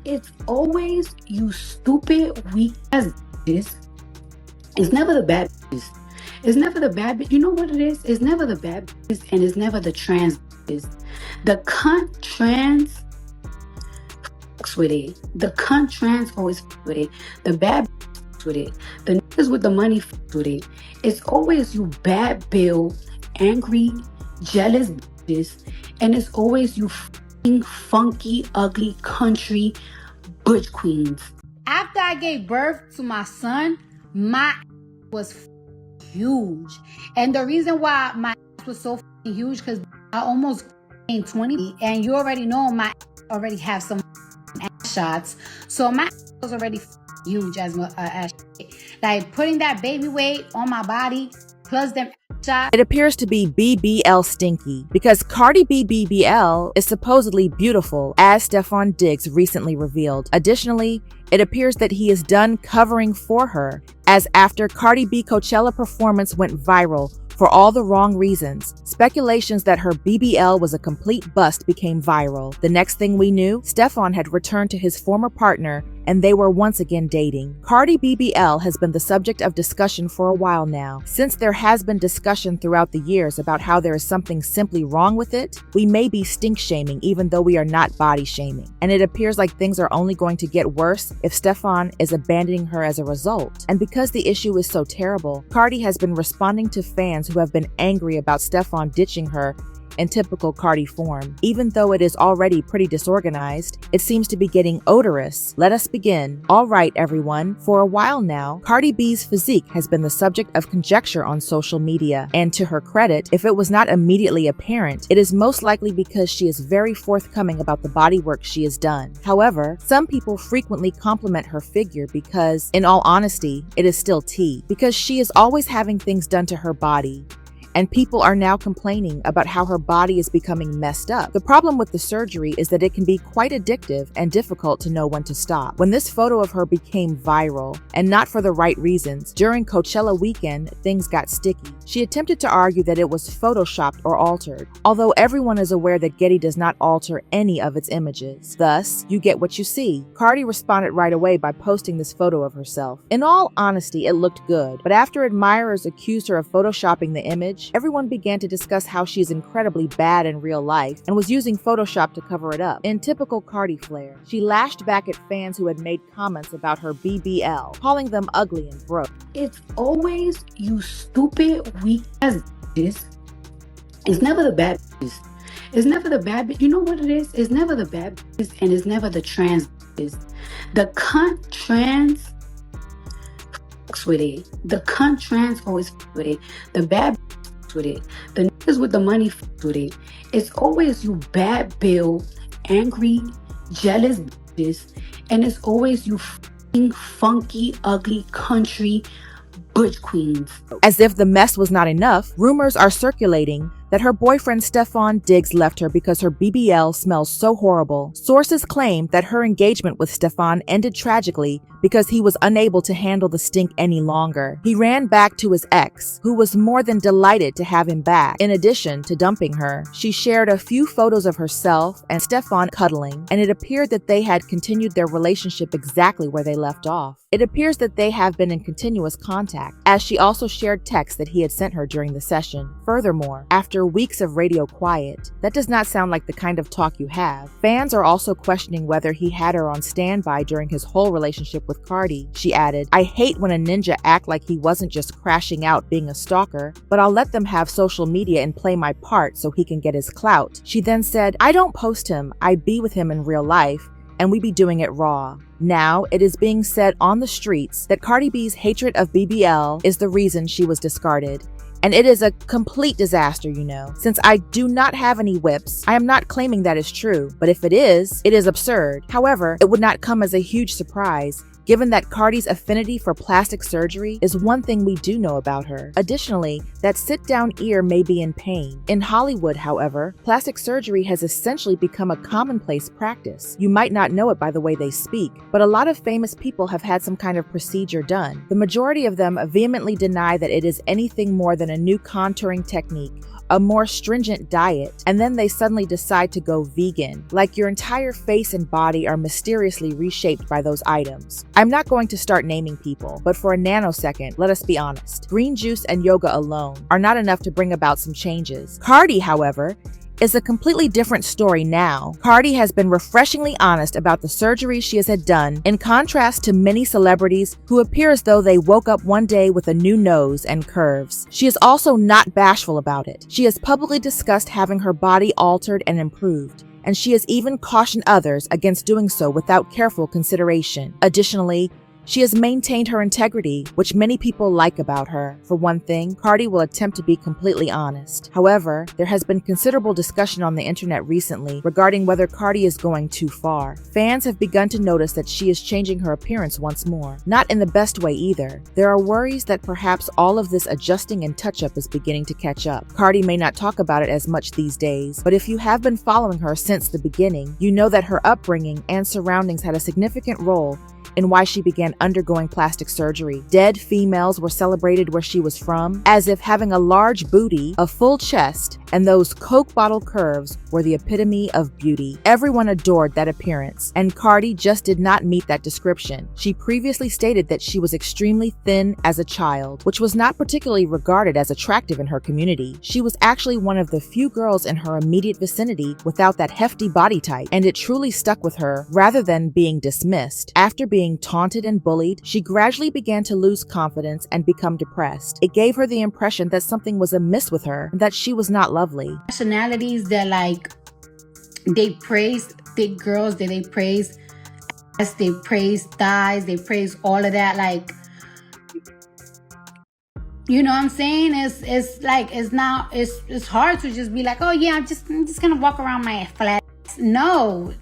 It's always you stupid, weak ass bitches. It's never the bad bitches. It's never the bad bitch. You know what it is? It's never the bad bitches and it's never the trans bitches. The cunt trans fucks with it. The cunt trans always fucks with it. The bad bitch fucks with it. The niggas with the money fucks with it. It's always you bad bill, angry, jealous bitches. And it's always you fucking funky, ugly country butch queens. After I gave birth to my son, my was huge. And the reason why my was so huge because I almost gained 20. And you already know my already have some shots. So my was already huge as like putting that baby weight on my body plus them shots. It appears to be BBL stinky because Cardi B BBL is supposedly beautiful, as Stefon Diggs recently revealed. Additionally, it appears that he is done covering for her, as after Cardi B Coachella performance went viral for all the wrong reasons, speculations that her BBL was a complete bust became viral. The next thing we knew, Stefon had returned to his former partner and they were once again dating. Cardi BBL has been the subject of discussion for a while now. Since there has been discussion throughout the years about how there is something simply wrong with it, we may be stink shaming even though we are not body shaming. And it appears like things are only going to get worse if Stefon is abandoning her as a result. And because the issue is so terrible, Cardi has been responding to fans who have been angry about Stefon ditching her in typical Cardi form. Even though it is already pretty disorganized, it seems to be getting odorous. Let us begin. All right, everyone. For a while now, Cardi B's physique has been the subject of conjecture on social media. And to her credit, if it was not immediately apparent, it is most likely because she is very forthcoming about the body work she has done. However, some people frequently compliment her figure because, in all honesty, it is still tea. Because she is always having things done to her body. And people are now complaining about how her body is becoming messed up. The problem with the surgery is that it can be quite addictive and difficult to know when to stop. When this photo of her became viral, and not for the right reasons, during Coachella weekend, things got sticky. She attempted to argue that it was photoshopped or altered, although everyone is aware that Getty does not alter any of its images. Thus, you get what you see. Cardi responded right away by posting this photo of herself. In all honesty, it looked good, but after admirers accused her of photoshopping the image, everyone began to discuss how she is incredibly bad in real life and was using Photoshop to cover it up. In typical Cardi flair, she lashed back at fans who had made comments about her BBL, calling them ugly and broke. It's always you stupid, weak ass bitches. It's never the bad bitches. It's never the bad bitch. You know what it is? It's never the bad bitches and it's never the trans bitches. The cunt trans fucks with it. The cunt trans always fucks with it. The bad bitches with it. The niggas with the money fucks with it. It's always you bad bill, angry, jealous bitches. And it's always you funky, ugly country butch queens. As if the mess was not enough, rumors are circulating that her boyfriend Stefon Diggs left her because her BBL smells so horrible. Sources claim that her engagement with Stefon ended tragically because he was unable to handle the stink any longer. He ran back to his ex, who was more than delighted to have him back. In addition to dumping her, she shared a few photos of herself and Stefon cuddling, and it appeared that they had continued their relationship exactly where they left off. It appears that they have been in continuous contact, as she also shared texts that he had sent her during the session. Furthermore, after weeks of radio quiet, that does not sound like the kind of talk you have. Fans are also questioning whether he had her on standby during his whole relationship with Cardi. She added, "I hate when a ninja act like he wasn't just crashing out being a stalker, but I'll let them have social media and play my part so he can get his clout." She then said, "I don't post him, I be with him in real life, and we be doing it raw." Now, it is being said on the streets that Cardi B's hatred of BBL is the reason she was discarded. And it is a complete disaster, you know. Since I do not have any whips, I am not claiming that is true, but if it is absurd. However, it would not come as a huge surprise, given that Cardi's affinity for plastic surgery is one thing we do know about her. Additionally, that sit-down ear may be in pain. In Hollywood, however, plastic surgery has essentially become a commonplace practice. You might not know it by the way they speak, but a lot of famous people have had some kind of procedure done. The majority of them vehemently deny that it is anything more than a new contouring technique, a more stringent diet, and then they suddenly decide to go vegan, like your entire face and body are mysteriously reshaped by those items. I'm not going to start naming people, but for a nanosecond, let us be honest. Green juice and yoga alone are not enough to bring about some changes. Cardi, however, is a completely different story now. Cardi has been refreshingly honest about the surgery she has had done, in contrast to many celebrities who appear as though they woke up one day with a new nose and curves. She is also not bashful about it. She has publicly discussed having her body altered and improved, and she has even cautioned others against doing so without careful consideration. Additionally, she has maintained her integrity, which many people like about her. For one thing, Cardi will attempt to be completely honest. However, there has been considerable discussion on the internet recently regarding whether Cardi is going too far. Fans have begun to notice that she is changing her appearance once more. Not in the best way either. There are worries that perhaps all of this adjusting and touch-up is beginning to catch up. Cardi may not talk about it as much these days, but if you have been following her since the beginning, you know that her upbringing and surroundings had a significant role in why she began undergoing plastic surgery. Dead females were celebrated where she was from, as if having a large booty, a full chest, and those Coke bottle curves were the epitome of beauty. Everyone adored that appearance, and Cardi just did not meet that description. She previously stated that she was extremely thin as a child, which was not particularly regarded as attractive in her community. She was actually one of the few girls in her immediate vicinity without that hefty body type, and it truly stuck with her rather than being dismissed. After being taunted and bullied, she gradually began to lose confidence and become depressed. It gave her the impression that something was amiss with her and that she was not lovely. Nationalities that they praise thick girls, that they praise ass, they praise thighs, they praise all of that. You know what I'm saying? It's hard to just be like, oh yeah, I'm just gonna walk around my flat. No.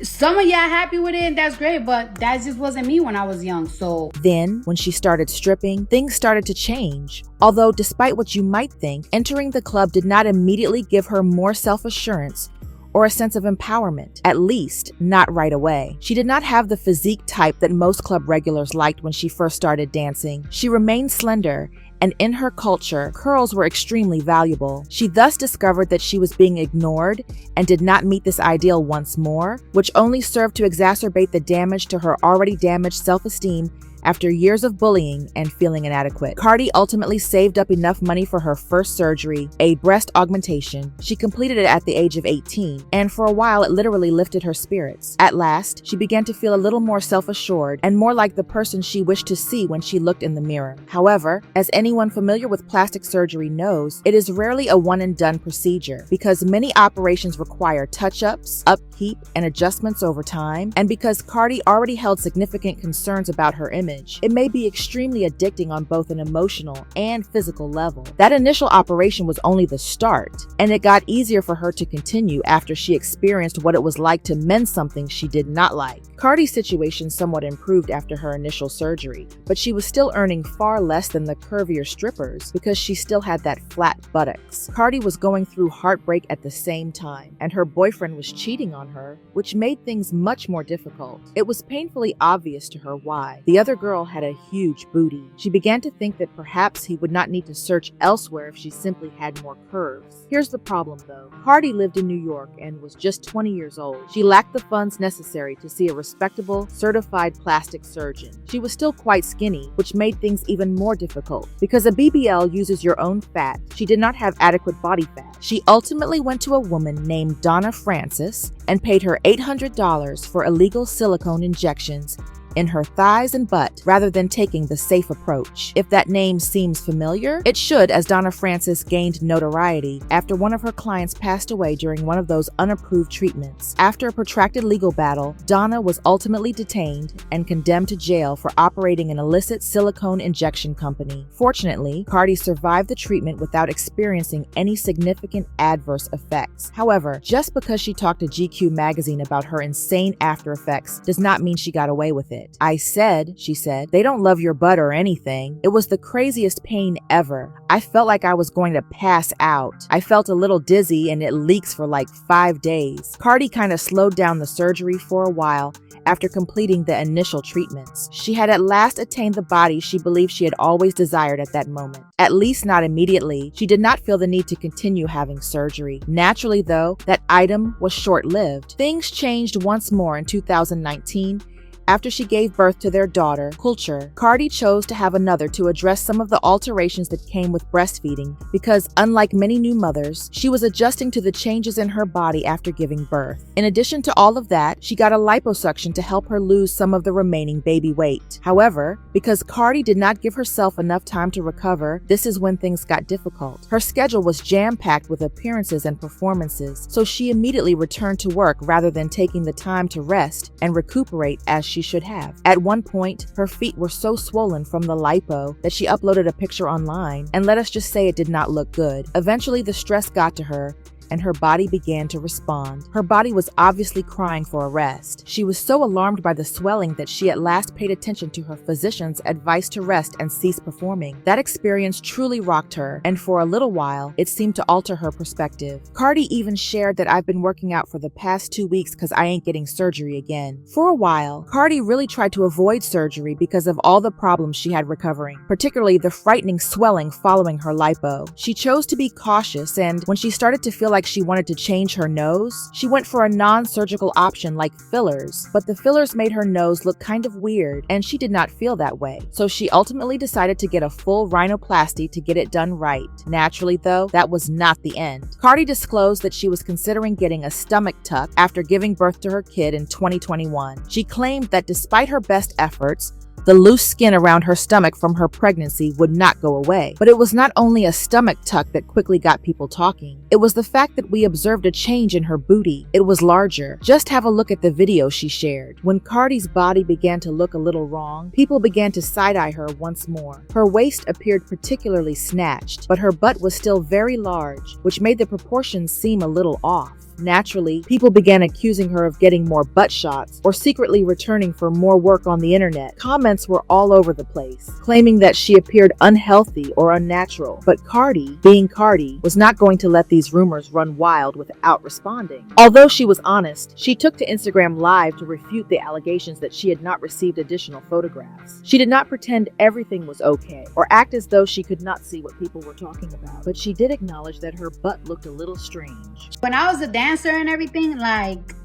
Some of y'all happy with it, that's great, but that just wasn't me when I was young, so. Then, when she started stripping, things started to change. Although, despite what you might think, entering the club did not immediately give her more self-assurance or a sense of empowerment, at least not right away. She did not have the physique type that most club regulars liked when she first started dancing. She remained slender, and in her culture, curls were extremely valuable. She thus discovered that she was being ignored and did not meet this ideal once more, which only served to exacerbate the damage to her already damaged self-esteem after years of bullying and feeling inadequate. Cardi ultimately saved up enough money for her first surgery, a breast augmentation. She completed it at the age of 18, and for a while it literally lifted her spirits. At last, she began to feel a little more self-assured and more like the person she wished to see when she looked in the mirror. However, as anyone familiar with plastic surgery knows, it is rarely a one-and-done procedure because many operations require touch-ups, upkeep, and adjustments over time, and because Cardi already held significant concerns about her image, it may be extremely addicting on both an emotional and physical level. That initial operation was only the start, and it got easier for her to continue after she experienced what it was like to mend something she did not like. Cardi's situation somewhat improved after her initial surgery, but she was still earning far less than the curvier strippers because she still had that flat buttocks. Cardi was going through heartbreak at the same time, and her boyfriend was cheating on her, which made things much more difficult. It was painfully obvious to her why. The other girl had a huge booty. She began to think that perhaps he would not need to search elsewhere if she simply had more curves. Here's the problem though. Cardi lived in New York and was just 20 years old. She lacked the funds necessary to see a respectable, certified plastic surgeon. She was still quite skinny, which made things even more difficult. Because a BBL uses your own fat, she did not have adequate body fat. She ultimately went to a woman named Donna Francis and paid her $800 for illegal silicone injections in her thighs and butt rather than taking the safe approach. If that name seems familiar, it should, as Donna Francis gained notoriety after one of her clients passed away during one of those unapproved treatments. After a protracted legal battle, Donna was ultimately detained and condemned to jail for operating an illicit silicone injection company. Fortunately, Cardi survived the treatment without experiencing any significant adverse effects. However, just because she talked to GQ magazine about her insane after effects does not mean she got away with it. it. I said, she said, they don't love your butt or anything. It was the craziest pain ever. I felt like I was going to pass out. I felt a little dizzy and it leaks for like 5 days. Cardi kind of slowed down the surgery for a while after completing the initial treatments. She had at last attained the body she believed she had always desired at that moment. At least not immediately. She did not feel the need to continue having surgery. Naturally, though, that item was short-lived. Things changed once more in 2019 after she gave birth to their daughter, Culture. Cardi chose to have another to address some of the alterations that came with breastfeeding because, unlike many new mothers, she was adjusting to the changes in her body after giving birth. In addition to all of that, she got a liposuction to help her lose some of the remaining baby weight. However, because Cardi did not give herself enough time to recover, this is when things got difficult. Her schedule was jam-packed with appearances and performances, so she immediately returned to work rather than taking the time to rest and recuperate as she should have. At one point, her feet were so swollen from the lipo that she uploaded a picture online, and let us just say it did not look good. Eventually, the stress got to her, and her body began to respond. Her body was obviously crying for a rest. She was so alarmed by the swelling that she at last paid attention to her physician's advice to rest and cease performing. That experience truly rocked her, and for a little while, it seemed to alter her perspective. Cardi even shared that I've been working out for the past 2 weeks because I ain't getting surgery again. For a while, Cardi really tried to avoid surgery because of all the problems she had recovering, particularly the frightening swelling following her lipo. She chose to be cautious, and when she started to feel like she wanted to change her nose, she went for a non-surgical option like fillers, but the fillers made her nose look kind of weird, and she did not feel that way. So she ultimately decided to get a full rhinoplasty to get it done right. Naturally, though, that was not the end. Cardi disclosed that she was considering getting a stomach tuck after giving birth to her kid in 2021. She claimed that despite her best efforts, the loose skin around her stomach from her pregnancy would not go away. But it was not only a stomach tuck that quickly got people talking. It was the fact that we observed a change in her booty. It was larger. Just have a look at the video she shared. When Cardi's body began to look a little wrong, people began to side-eye her once more. Her waist appeared particularly snatched, but her butt was still very large, which made the proportions seem a little off. Naturally, people began accusing her of getting more butt shots or secretly returning for more work on the internet. Comments were all over the place, claiming that she appeared unhealthy or unnatural. But Cardi, being Cardi, was not going to let these rumors run wild without responding. Although she was honest, she took to Instagram Live to refute the allegations that she had not received additional photographs. She did not pretend everything was okay or act as though she could not see what people were talking about, but she did acknowledge that her butt looked a little strange. When I was a dancer and everything, like,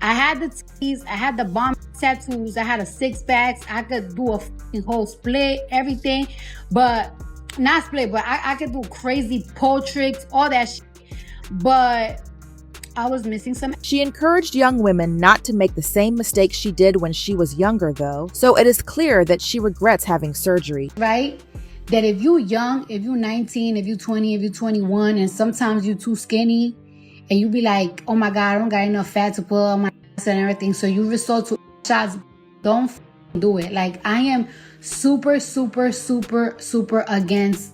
I had the titties, I had the bomb tattoos, I had a 6-pack, I could do a whole split, everything, but not split, but I could do crazy pole tricks, all that shit, but I was missing some. She encouraged young women not to make the same mistakes she did when she was younger, though, so it is clear that she regrets having surgery. Right? That if you young, if you 19, if you 20, if you 21, and sometimes you too skinny, and you be like, oh my God, I don't got enough fat to put on my ass and everything, so you resort to shots, don't do it. Like, I am super, super, super, super against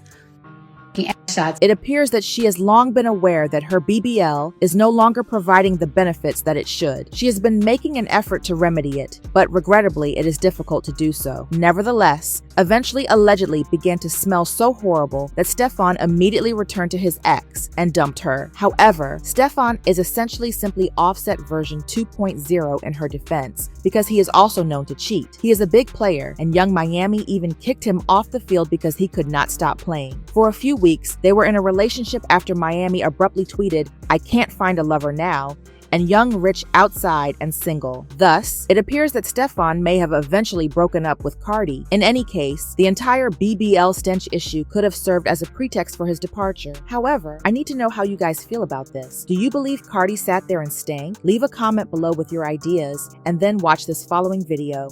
shots. It appears that she has long been aware that her BBL is no longer providing the benefits that it should. She has been making an effort to remedy it, but regrettably, it is difficult to do so. Nevertheless, eventually allegedly began to smell so horrible that Stefon immediately returned to his ex and dumped her. However, Stefon is essentially simply Offset version 2.0 in her defense, because he is also known to cheat. He is a big player, and Young Miami even kicked him off the field because he could not stop playing. For a few weeks, they were in a relationship after Miami abruptly tweeted, "I can't find a lover now," and Young rich outside and single. Thus, it appears that Stefon may have eventually broken up with Cardi. In any case, the entire BBL stench issue could have served as a pretext for his departure. However, I need to know how you guys feel about this. Do you believe Cardi sat there and stank? Leave a comment below with your ideas, and then watch this following video.